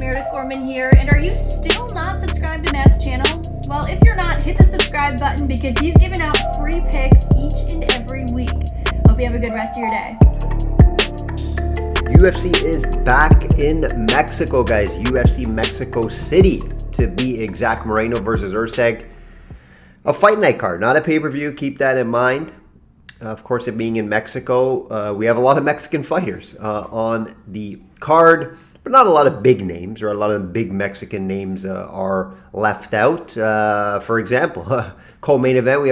Meredith Gorman here, and are you still not subscribed to Matt's channel? Well, if you're not, hit the subscribe button because he's giving out free picks each and every week. Hope you have a good rest of your day. UFC is back in Mexico, guys. UFC Mexico City, to be exact. Moreno versus Urseg. A fight night card, not a pay-per-view. Keep that in mind. Of course, it being in Mexico, we have a lot of Mexican fighters on the card, but not a lot of big names, or a lot of big Mexican names are left out. For example, co-main event, we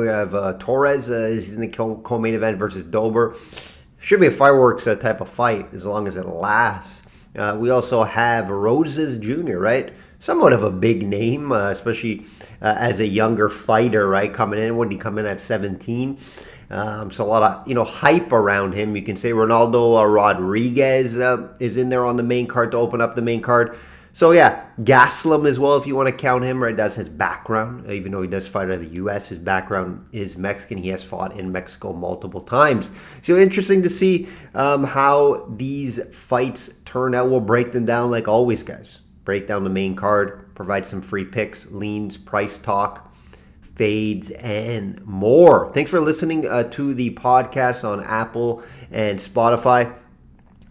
have Torres is in the co-main event versus Dober. Should be a fireworks type of fight as long as it lasts. We also have Roses Jr., right? Somewhat of a big name, especially as a younger fighter, right? Coming in, when he come in at 17. So a lot of, hype around him. You can say Ronaldo Rodriguez is in there on the main card to open up the main card. So yeah, Gaslam as well, if you want to count him, right? That's his background. Even though he does fight out of the U.S., his background is Mexican. He has fought in Mexico multiple times. So interesting to see how these fights turn out. We'll break them down like always, guys. Break down the main card, provide some free picks, leans, price talk, fades, and more. Thanks for listening to the podcast on Apple and Spotify.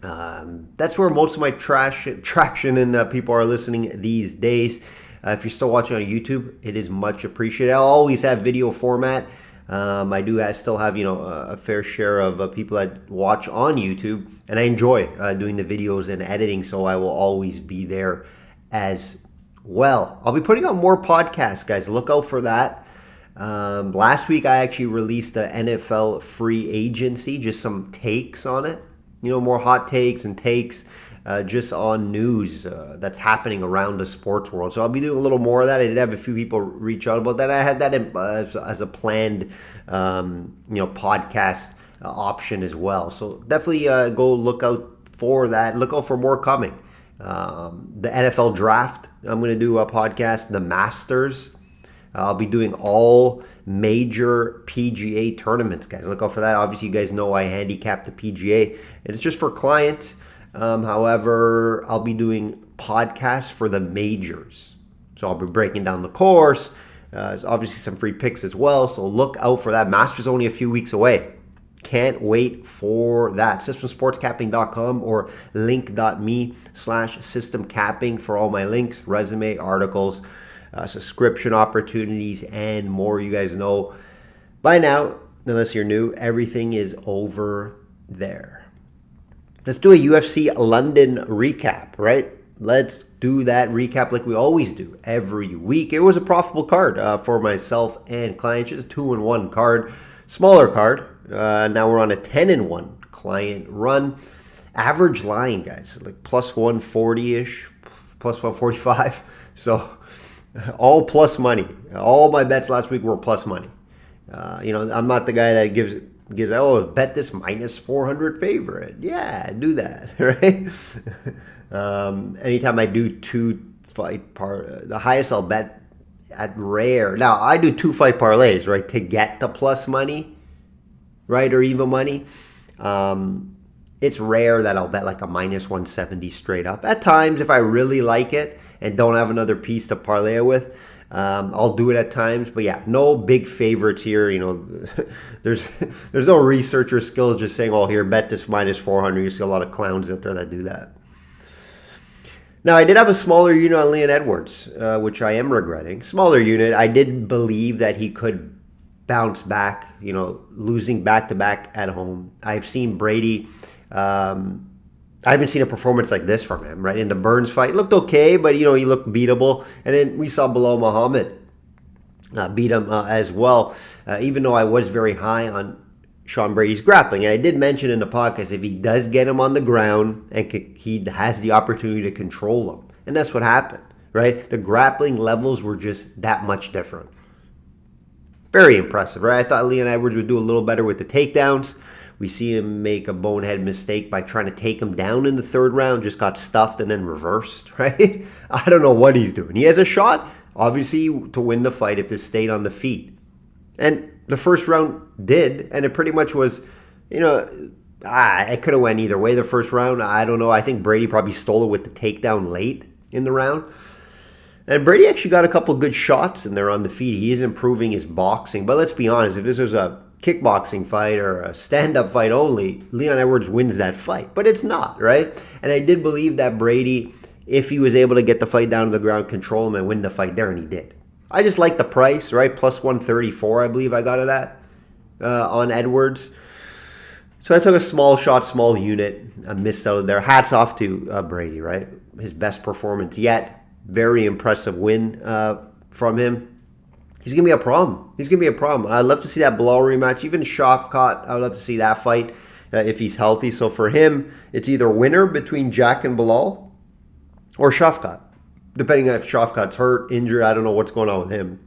That's where most of my traction and people are listening these days. If you're still watching on YouTube, it is much appreciated. I'll always have video format. I do still have a fair share of people that watch on YouTube, and I enjoy doing the videos and editing, so I will always be there as well. I'll be putting out more podcasts, guys. Look out for that. Last week I actually released an NFL free agency, just some takes on it. More hot takes and takes just on news that's happening around the sports world. So I'll be doing a little more of that. I did have a few people reach out about that. I had that as a planned, podcast option as well. So definitely go look out for that. Look out for more coming. The NFL draft, I'm going to do a podcast. The Masters, I'll be doing all major PGA tournaments, guys. Look out for that. Obviously, you guys know I handicap the PGA, and it's just for clients. However, I'll be doing podcasts for the majors. So I'll be breaking down the course. There's obviously some free picks as well, so look out for that. Masters only a few weeks away. Can't wait for that. Systemsportscapping.com or link.me/systemcapping for all my links, resume, articles, subscription opportunities, and more. You guys know by now, unless you're new, everything is over there. Let's do a UFC London recap, right? Let's do that recap like we always do every week. It was a profitable card for myself and clients. Just a 2-1 card, smaller card. Now we're on a 10-1 client run. Average line, guys, like plus 140-ish, plus 145. So all plus money. All my bets last week were plus money. I'm not the guy that gives bet this minus 400 favorite. Yeah, do that, right? Anytime I do the highest I'll bet at rare. Now I do 2 fight parlays, right, to get the plus money, right, or even money. It's rare that I'll bet like a minus 170 straight up. At times, if I really like it and don't have another piece to parlay with, I'll do it at times. But yeah, no big favorites here. There's no researcher skills just saying, oh, here, bet this minus 400. You see a lot of clowns out there that do that. Now, I did have a smaller unit on Leon Edwards, which I am regretting. Smaller unit. I did believe that he could bounce back, losing back-to-back at home. I've seen Brady. I haven't seen a performance like this from him, right? In the Burns fight, looked okay, but, he looked beatable. And then we saw Bilal Muhammad beat him as well, even though I was very high on Sean Brady's grappling. And I did mention in the podcast, if he does get him on the ground, and he has the opportunity to control him. And that's what happened, right? The grappling levels were just that much different. Very impressive, right? I thought Leon Edwards would do a little better with the takedowns. We see him make a bonehead mistake by trying to take him down in the third round, just got stuffed and then reversed, right? I don't know what he's doing. He has a shot, obviously, to win the fight if it stayed on the feet. And the first round did, and it pretty much was, It could have went either way the first round. I don't know. I think Brady probably stole it with the takedown late in the round. And Brady actually got a couple good shots in there on the feet. He is improving his boxing. But let's be honest, if this was a kickboxing fight or a stand-up fight only, Leon Edwards wins that fight. But it's not, right? And I did believe that Brady, if he was able to get the fight down to the ground, control him, and win the fight there, and he did. I just like the price, right? Plus 134, I believe I got it at on Edwards. So I took a small shot, small unit. I missed out there. Hats off to Brady, right? His best performance yet. Very impressive win from him. He's going to be a problem. I'd love to see that Bilal rematch. Even Shavkat, I would love to see that fight if he's healthy. So for him, it's either winner between Jack and Bilal or Shavkat. Depending on if Shavkat's hurt, injured, I don't know what's going on with him.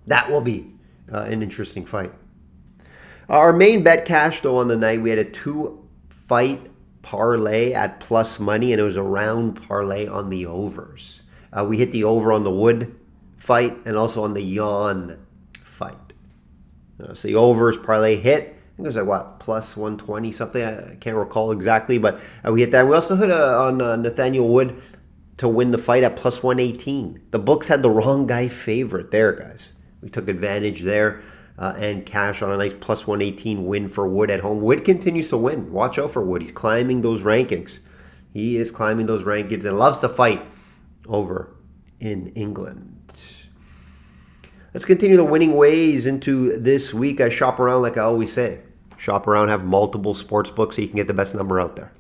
That will be an interesting fight. Our main bet cash, though, on the night, we had a 2-fight parlay at plus money, and it was a round parlay on the overs. We hit the over on the Wood fight and also on the Yan fight. So the overs parlay hit. I think it was like, what, plus 120 something? I can't recall exactly, but we hit that. We also hit on Nathaniel Wood to win the fight at plus 118. The books had the wrong guy favorite there, guys. We took advantage there. And cash on a nice plus 118 win for Wood at home. Wood continues to win. Watch out for Wood. He's climbing those rankings. He is climbing those rankings and loves to fight over in England. Let's continue the winning ways into this week. I shop around like I always say. Shop around, have multiple sports books so you can get the best number out there.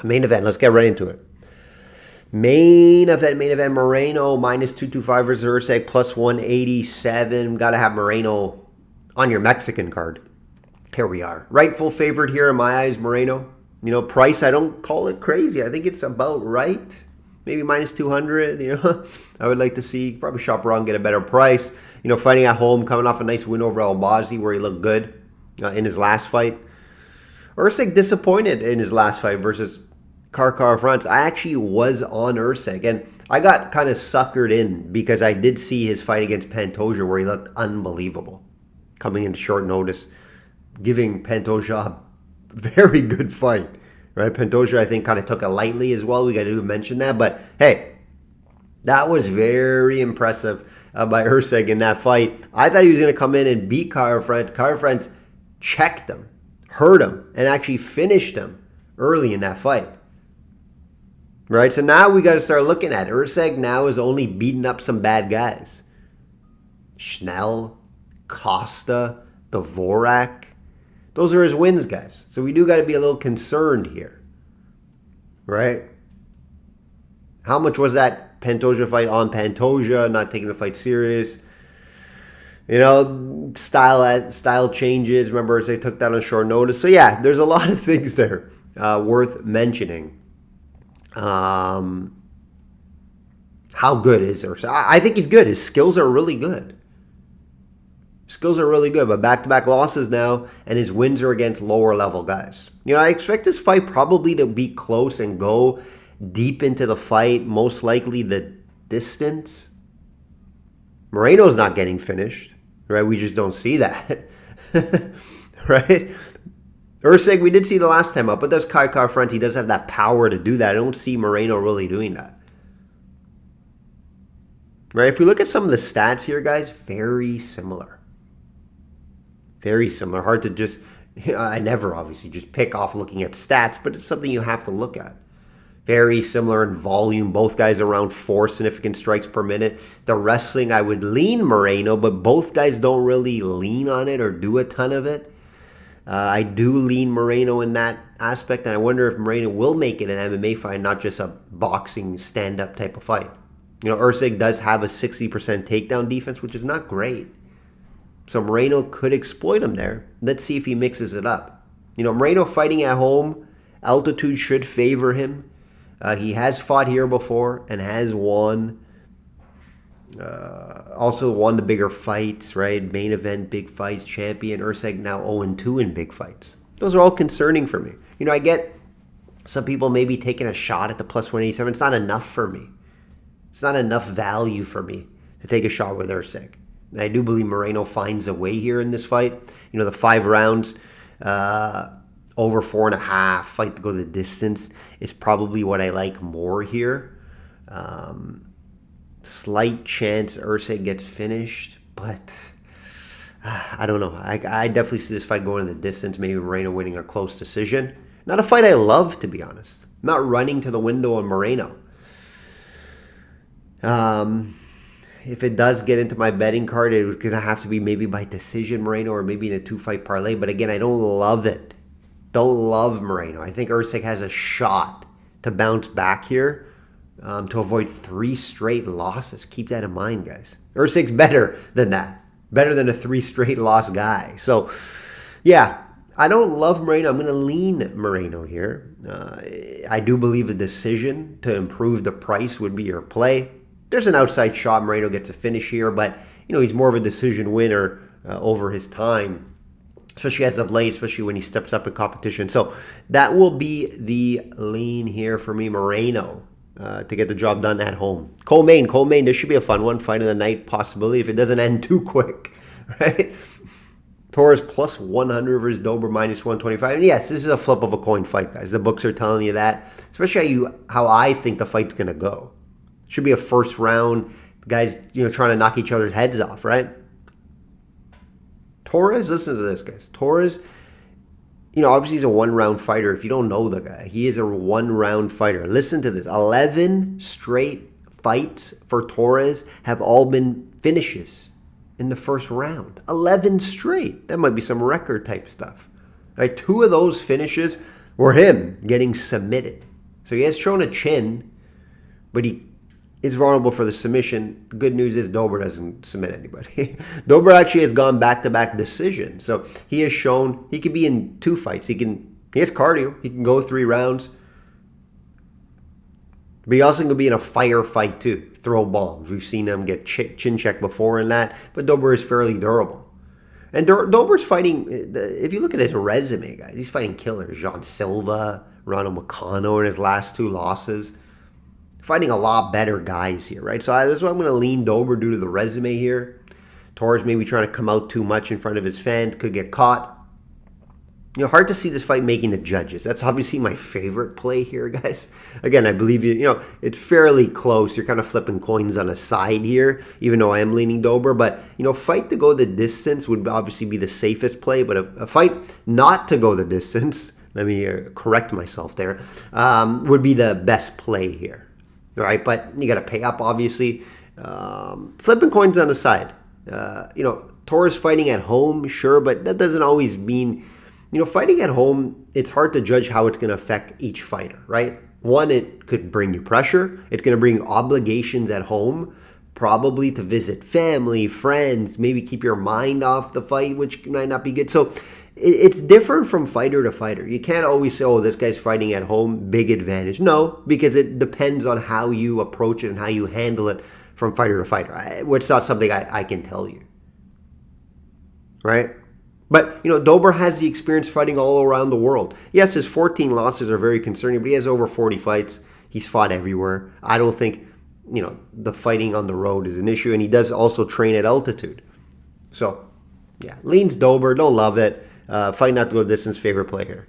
Main event. Let's get right into it. Main event, Moreno minus 225 versus Urseg plus 187. Got to have Moreno on your Mexican card. Here we are. Rightful favorite here in my eyes, Moreno. You know, price, I don't call it crazy. I think it's about right. Maybe minus 200, you know. I would like to see, probably shop around, get a better price. You know, fighting at home, coming off a nice win over Albazi where he looked good in his last fight. Urseg disappointed in his last fight versus Kar France. I actually was on Urseg, and I got kind of suckered in because I did see his fight against Pantoja where he looked unbelievable. Coming into short notice, giving Pantoja a very good fight. Right? Pantoja, I think, kind of took it lightly as well. We got to mention that. But, hey, that was very impressive by Urseg in that fight. I thought he was going to come in and beat Kar France. Kar France checked him, hurt him, and actually finished him early in that fight. Right, so now we got to start looking at it. Urseg now is only beating up some bad guys. Schnell, Costa, Dvorak. Those are his wins, guys. So we do got to be a little concerned here. Right? How much was that Pantoja fight on Pantoja, not taking the fight serious? You know, style changes. Remember, they took that on short notice. So yeah, there's a lot of things there worth mentioning. How good is Urseg? I think he's good. His skills are really good. But back-to-back losses now, and his wins are against lower-level guys. You know, I expect this fight probably to be close and go deep into the fight, most likely the distance. Moreno's not getting finished, right? We just don't see that, right? Urseg, we did see the last time up, but that's Kar France. He does have that power to do that. I don't see Moreno really doing that. Right? If we look at some of the stats here, guys, very similar. Very similar. Hard to just, I never obviously just pick off looking at stats, but it's something you have to look at. Very similar in volume. Both guys around 4 significant strikes per minute. The wrestling, I would lean Moreno, but both guys don't really lean on it or do a ton of it. I do lean Moreno in that aspect, and I wonder if Moreno will make it an MMA fight, not just a boxing stand-up type of fight. You know, Urseg does have a 60% takedown defense, which is not great. So Moreno could exploit him there. Let's see if he mixes it up. You know, Moreno fighting at home, altitude should favor him. He has fought here before and has won. Also won the bigger fights, right? Main event, big fights, champion. Urseg now 0-2 in big fights. Those are all concerning for me. You know, I get some people maybe taking a shot at the plus 187. It's not enough for me. It's not enough value for me to take a shot with Urseg. I do believe Moreno finds a way here in this fight. You know, the 5 rounds, over 4.5, fight to go the distance is probably what I like more here. Slight chance Usyk gets finished, but I don't know. I definitely see this fight going the distance, maybe Moreno winning a close decision. Not a fight I love, to be honest. I'm not running to the window on Moreno. If it does get into my betting card, it's going to have to be maybe by decision Moreno or maybe in a 2-fight parlay. But again, I don't love it. Don't love Moreno. I think Usyk has a shot to bounce back here to avoid 3 straight losses. Keep that in mind, guys. Usyk's better than that. Better than a 3 straight loss guy. So, yeah, I don't love Moreno. I'm going to lean Moreno here. I do believe a decision to improve the price would be your play. There's an outside shot. Moreno gets a finish here, but you know he's more of a decision winner over his time, especially as of late, especially when he steps up in competition. So that will be the lean here for me, Moreno, to get the job done at home. Cole-Main, this should be a fun one. Fight of the night possibility if it doesn't end too quick, right? Torres plus 100 versus Dober minus 125. And yes, this is a flip of a coin fight, guys. The books are telling you that, especially how I think the fight's going to go. Should be a first round, guys, trying to knock each other's heads off, right? Torres, listen to this, guys. Torres, obviously he's a 1-round fighter. If you don't know the guy, he is a 1-round fighter. Listen to this. 11 straight fights for Torres have all been finishes in the first round. 11 straight. That might be some record type stuff. Right? 2 of those finishes were him getting submitted. So he has shown a chin, but he is vulnerable for the submission. Good news is Dober doesn't submit anybody. Dober actually has gone back-to-back decisions. So he has shown he could be in 2 fights. He has cardio. He can go 3 rounds. But he also can be in a fire fight too. Throw bombs. We've seen him get chin checked before in that. But Dober is fairly durable. And Dober's fighting, if you look at his resume, guys, he's fighting killers. Jean Silva, Ronald McConnell in his last 2 losses. Fighting a lot better guys here, right? So that's why I'm going to lean Dober due to the resume here. Torres maybe trying to come out too much in front of his fans, could get caught. Hard to see this fight making the judges. That's obviously my favorite play here, guys. Again, I believe it's fairly close. You're kind of flipping coins on a side here, even though I am leaning Dober. But, fight to go the distance would obviously be the safest play. But a fight not to go the distance, let me correct myself there, would be the best play here. All right, but you got to pay up, obviously. Flipping coins on the side. Torres fighting at home, sure, but that doesn't always mean, fighting at home, it's hard to judge how it's going to affect each fighter, right? One, it could bring you pressure. It's going to bring obligations at home, probably to visit family, friends, maybe keep your mind off the fight, which might not be good. So it's different from fighter to fighter. You can't always say, this guy's fighting at home, big advantage. No, because it depends on how you approach it and how you handle it from fighter to fighter, which is not something I can tell you. Right? But, Dober has the experience fighting all around the world. Yes, his 14 losses are very concerning, but he has over 40 fights. He's fought everywhere. I don't think, the fighting on the road is an issue, and he does also train at altitude. So, yeah, leans Dober, don't love it. Fight not to go distance, favorite play here.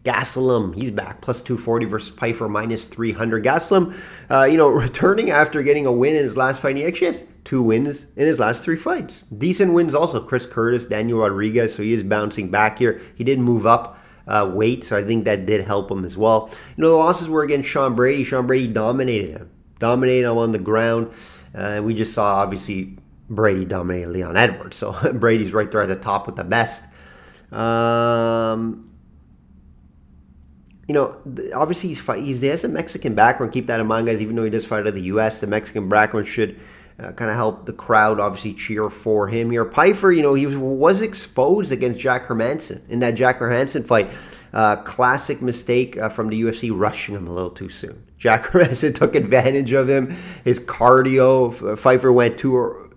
Gastelum, he's back, plus 240 versus Pyfer, minus 300. Gastelum, returning after getting a win in his last fight. He actually has 2 wins in his last 3 fights. Decent wins also. Chris Curtis, Daniel Rodriguez, so he is bouncing back here. He did move up weight, so I think that did help him as well. The losses were against Sean Brady. Sean Brady dominated him on the ground. We just saw, obviously, Brady dominated Leon Edwards, so Brady's right there at the top with the best. Obviously he has a Mexican background. Keep that in mind, guys. Even though he does fight out of the U.S., the Mexican background should kind of help the crowd obviously cheer for him here. Pyfer, he was exposed against Jack Hermanson in that Jack Hermanson fight. Classic mistake from the UFC, rushing him a little too soon. Jack Hermanson took advantage of him. His cardio, Pyfer went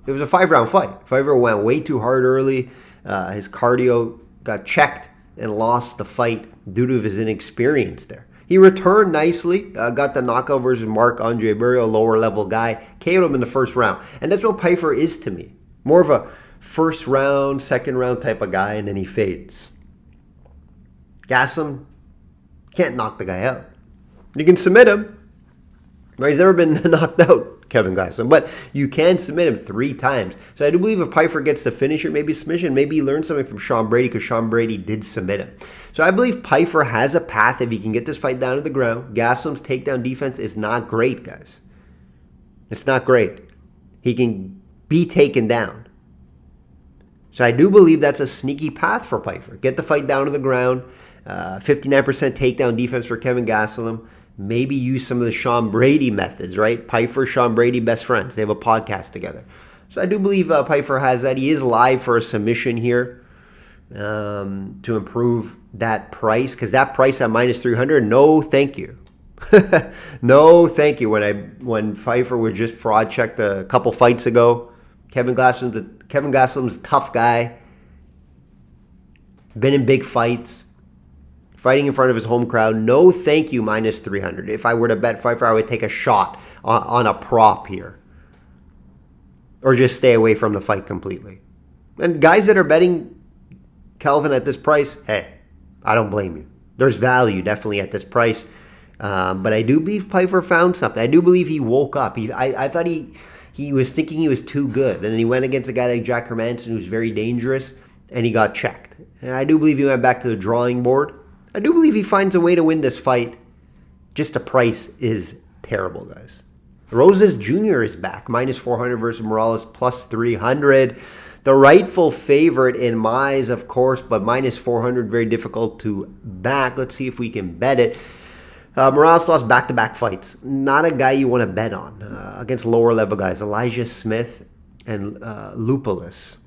it was a 5-round fight. Pyfer went way too hard early. His cardio got checked and lost the fight due to his inexperience there. He returned nicely, got the knockout versus Marc-Andre Barrios, a lower level guy, KO'd him in the first round. And that's what Pyfer is to me. More of a first round, second round type of guy, and then he fades. Gastelum can't knock the guy out. You can submit him. Right? He's never been knocked out, Kevin Gastelum, but you can submit him 3 times. So I do believe if Pyfer gets the finisher, maybe submission, maybe he learned something from Sean Brady because Sean Brady did submit him. So I believe Pyfer has a path if he can get this fight down to the ground. Gastelum's takedown defense is not great, guys. It's not great. He can be taken down. So I do believe that's a sneaky path for Pyfer. Get the fight down to the ground. 59% takedown defense for Kevin Gastelum. Maybe use some of the Sean Brady methods, right? Pyfer, Sean Brady, best friends. They have a podcast together. So I do believe Pyfer has that. He is live for a submission here to improve that price. Because that price at minus 300, no thank you. No thank you. When Pyfer was just fraud checked a couple fights ago, Kevin Gastelum's a tough guy. Been in big fights. Fighting in front of his home crowd. No thank you, minus 300. If I were to bet Pyfer, I would take a shot on a prop here. Or just stay away from the fight completely. And guys that are betting Kelvin at this price, hey, I don't blame you. There's value definitely at this price. But I do believe Pyfer found something. I do believe he woke up. I thought he was thinking he was too good. And then he went against a guy like Jack Hermanson who's very dangerous. And he got checked. And I do believe he went back to the drawing board. I do believe he finds a way to win this fight. Just the price is terrible, guys. Roses Jr. is back. Minus 400 versus Morales, plus 300. The rightful favorite in my eyes, of course, but minus 400, very difficult to back. Let's see if we can bet it. Morales lost back-to-back fights. Not a guy you want to bet on against lower-level guys. Elijah Smith and Lupulus.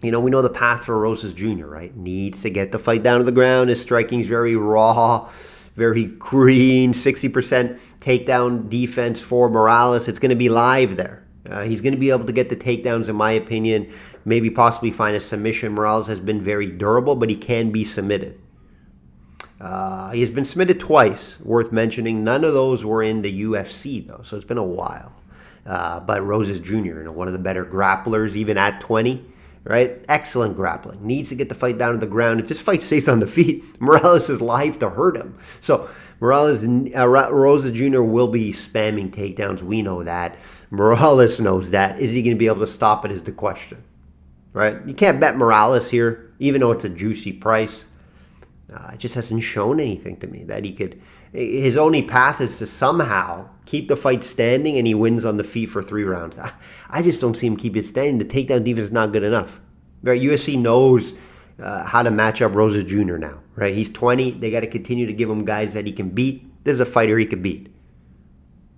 You know, we know the path for Roses Jr., right? Needs to get the fight down to the ground. His striking is very raw, very green, 60% takedown defense for Morales. It's going to be live there. He's going to be able to get the takedowns, in my opinion, maybe possibly find a submission. Morales has been very durable, but he can be submitted. He has been submitted twice, worth mentioning. None of those were in the UFC, though, so it's been a while. But Roses Jr., one of the better grapplers, even at 20. Right? Excellent grappling. Needs to get the fight down to the ground. If this fight stays on the feet, Morales is live to hurt him. So Roses Jr. will be spamming takedowns. We know that. Morales knows that. Is he going to be able to stop it is the question. Right? You can't bet Morales here, even though it's a juicy price. It just hasn't shown anything to me that he could. His only path is to somehow keep the fight standing and he wins on the feet for 3 rounds. I just don't see him keep it standing. The takedown defense is not good enough. Right? UFC knows how to match up Roses Jr. now. Right? He's 20. They got to continue to give him guys that he can beat. This is a fighter he could beat.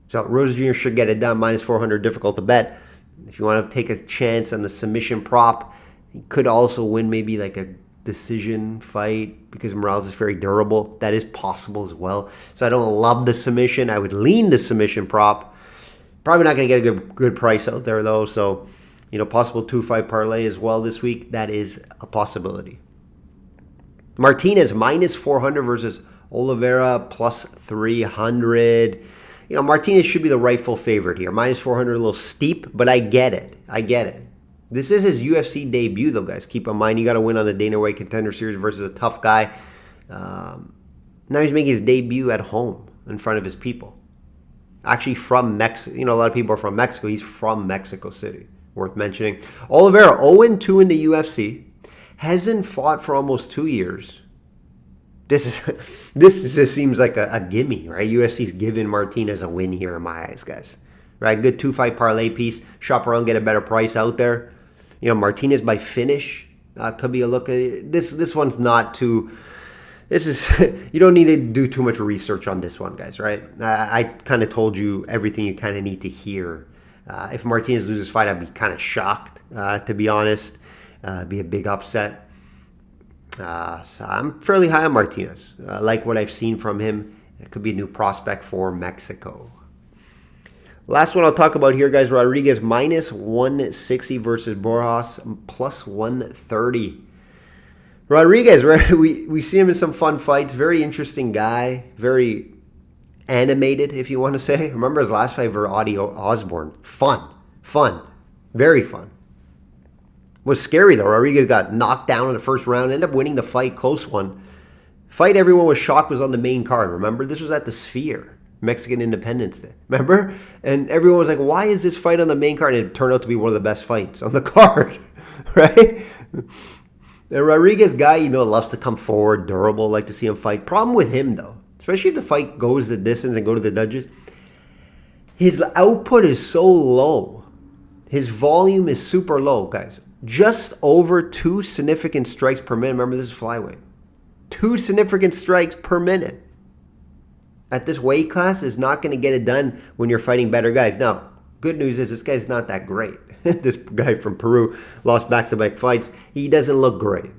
So Roses Jr. should get it done. Minus 400, difficult to bet. If you want to take a chance on the submission prop, he could also win maybe like a decision fight because Morales is very durable. That is possible as well. So I don't love the submission. I would lean the submission prop. Probably not going to get a good price out there though. So, possible 2-5 parlay as well this week. That is a possibility. Martinez minus 400 versus Oliveira plus 300. Martinez should be the rightful favorite here. Minus 400, a little steep, but I get it. This is his UFC debut, though, guys. Keep in mind, you got to win on the Dana White Contender Series versus a tough guy. Now he's making his debut at home in front of his people. Actually from Mexico. A lot of people are from Mexico. He's from Mexico City. Worth mentioning. Oliveira, 0-2 in the UFC. Hasn't fought for almost 2 years. This just seems like a gimme, right? UFC's giving Martinez a win here in my eyes, guys. Right? Good 2-5 parlay piece. Shop around, get a better price out there. Martinez by finish could be a look at it. This one's not too. This is you don't need to do too much research on this one, guys. Right? I kind of told you everything you kind of need to hear. If Martinez loses fight, I'd be kind of shocked, to be honest. Be a big upset. So I'm fairly high on Martinez. Like what I've seen from him. It could be a new prospect for Mexico. Last one I'll talk about here, guys. Rodriguez minus 160 versus Borjas plus 130. Rodriguez, right? We see him in some fun fights. Very interesting guy. Very animated, if you want to say. Remember his last fight for Audie Osborne? Fun. Very fun. Was scary though. Rodriguez got knocked down in the first round. Ended up winning the fight. Close one. Fight everyone was shocked was on the main card. Remember? This was at the Sphere. Mexican Independence Day. Remember? And everyone was like, why is this fight on the main card? And it turned out to be one of the best fights on the card. Right? The Rodriguez guy, loves to come forward, durable, like to see him fight. Problem with him, though, especially if the fight goes the distance and go to the judges, his output is so low. His volume is super low, guys. Just over 2 significant strikes per minute. Remember, this is flyweight. 2 significant strikes per minute. At this weight class is not going to get it done when you're fighting better guys. Now, good news is this guy's not that great. This guy from Peru lost back-to-back fights. He doesn't look great.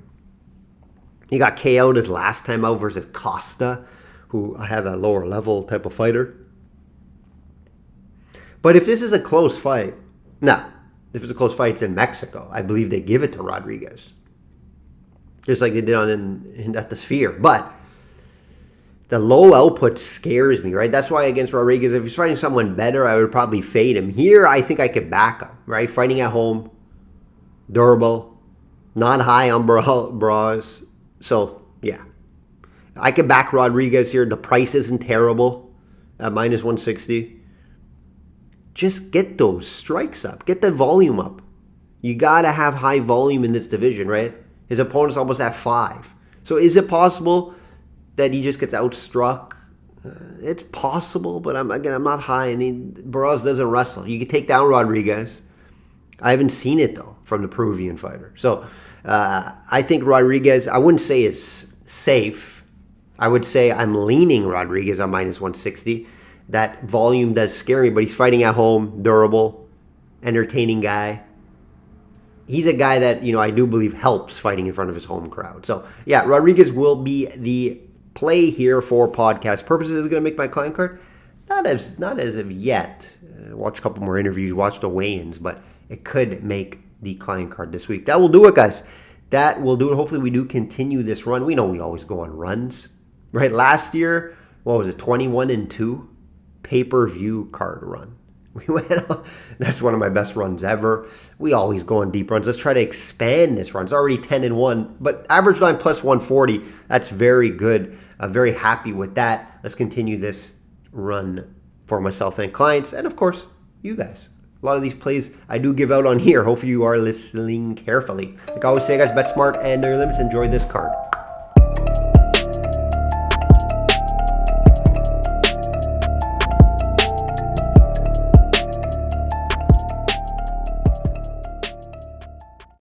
He got KO'd his last time out versus Costa, who I have a lower level type of fighter. But if this is a close fight, if it's a close fight, it's in Mexico. I believe they give it to Rodriguez. Just like they did at the Sphere. But the low output scares me, right? That's why against Rodriguez, if he's fighting someone better, I would probably fade him. Here, I think I could back him, right? Fighting at home, durable, not high on bras. So, yeah. I could back Rodriguez here. The price isn't terrible at minus 160. Just get those strikes up. Get the volume up. You got to have high volume in this division, right? His opponent's almost at 5. So is it possible that he just gets outstruck? It's possible, but I'm not high. And Barras doesn't wrestle. You can take down Rodriguez. I haven't seen it, though, from the Peruvian fighter. So I think Rodriguez, I wouldn't say is safe. I would say I'm leaning Rodriguez on minus 160. That volume does scare me, but he's fighting at home, durable, entertaining guy. He's a guy that, I do believe helps fighting in front of his home crowd. So, yeah, Rodriguez will be the play here for podcast purposes. Is going to make my client card? Not as of yet. Watch a couple more interviews, watch the weigh-ins, but it could make the client card this week. That will do it, guys. That will do it. Hopefully we do continue this run. We know we always go on runs, right? Last year, 21-2 pay-per-view card run. That's one of my best runs ever. We always go on deep runs. Let's try to expand this run. It's already 10-1, but average line plus 140. That's very good. I'm very happy with that. Let's continue this run for myself and clients, and of course, you guys. A lot of these plays I do give out on here. Hopefully you are listening carefully. Like I always say, guys, bet smart and know your limits. Enjoy this card.